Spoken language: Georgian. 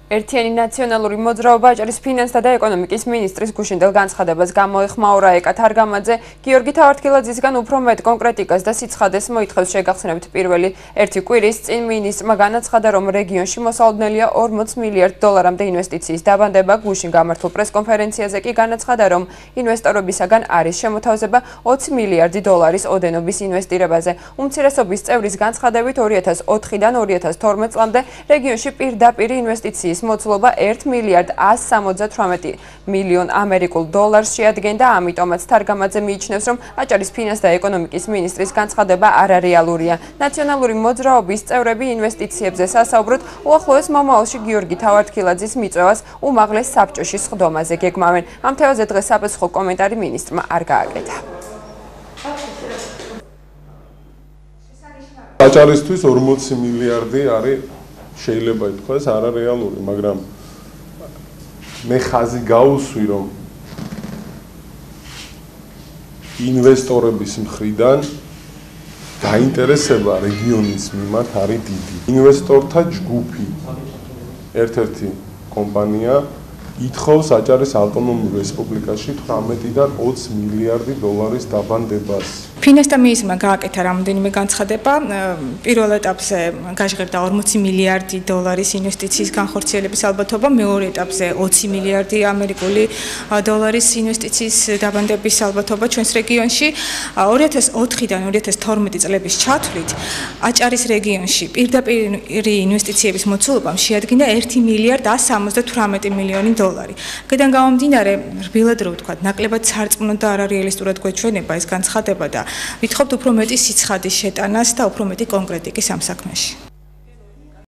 ერთიანი ნაციონალური მოძრაობა აჭარის ფინანსთა და ეკონომიკის მინისტრის გუშინდელ განცხადებას გამოეხმაურა ეკა თარგამაძე გიორგი თავართქილაძისგან უფრო მეტ კონკრეტიკას და სიცხადეს მოითხოვს. შეგახსენებთ, პირველი ერთი კვირის წინ მინისტრმა განაცხადა, რომ რეგიონში მოსალოდნელია 40 მილიარდ დოლარამდე ინვესტიციის დაბანდება. გუშინ გამართულ პრესკონფერენციაზე კი განაცხადა, რომ ინვესტორებისაგან არის შემოთავაზება 20 მილიარდი დოლარის ოდენობის ინვესტირებაზე. უმცირესობის წევრის განცხადებით 2004-დან 2012 წლამდე რეგიონში პირდაპირ ინვესტიციის მოცულობა 1 მილიარდ 178 მილიონ ამერიკულ დოლარს შეადგენდა. ამიტომაც თარგამაძე მიიჩნევს, რომ აჭარის ფინანსთა და ეკონომიკის მინისტრის განცხადება არარეალურია. ნაციონალური მოძრაობის წევრები ინვესტიციებზე სასაუბროდ უახლოეს მომავალში გიორგი თავართქილაძის მიწვევას უმაღლეს საბჭოში სხდომაზე გეგმავენ. ამ თემაზე დღეს საპასუხო კომენტარი მინისტრმა არ გააკეთა. აჭარისთვის 40 მილიარდი არის შეიძლება ითქვას არარეალური, მაგრამ მე ხაზი გაუსვი, რომ ინვესტორების მხრიდან გაინტერესება რეგიონის მიმართ არის დიდი. ინვესტორთა ჯგუფი ერთ-ერთი კომპანია ითხოვს აჭარის ავტონომურ რესპუბლიკაში 18-დან 20 მილიარდი დოლარის დაბანდებას. ფინანსთა მინისტრმა გააკეთა რამდენიმე განცხადება. პირველ ეტაპზე გაჟღერდა 40 მილიარდი დოლარის ინვესტიციის განხორციელების ალბათობა, მეორე ეტაპზე 20 მილიარდი ამერიკული დოლარის ინვესტიციის დაბანდების ალბათობა ჩვენს რეგიონში. 2004-დან 2012 წლების ჩათვლით აჭარის რეგიონში პირდაპირ ინვესტიციების მოცულობა შეადგინა 1 მილიარდ 178 მილიონი დოლარი. აქედან გამომდინარე, რბილად რო ვთქვათ, ნაკლებად სარწმუნო და არარეალისტურად გვეჩვენება ეს განცხადება და ვითხოვთ უფრო მეტი სიცხადის შეტანას და უფრო მეტი კონკრეტიკის ამ საქმეში.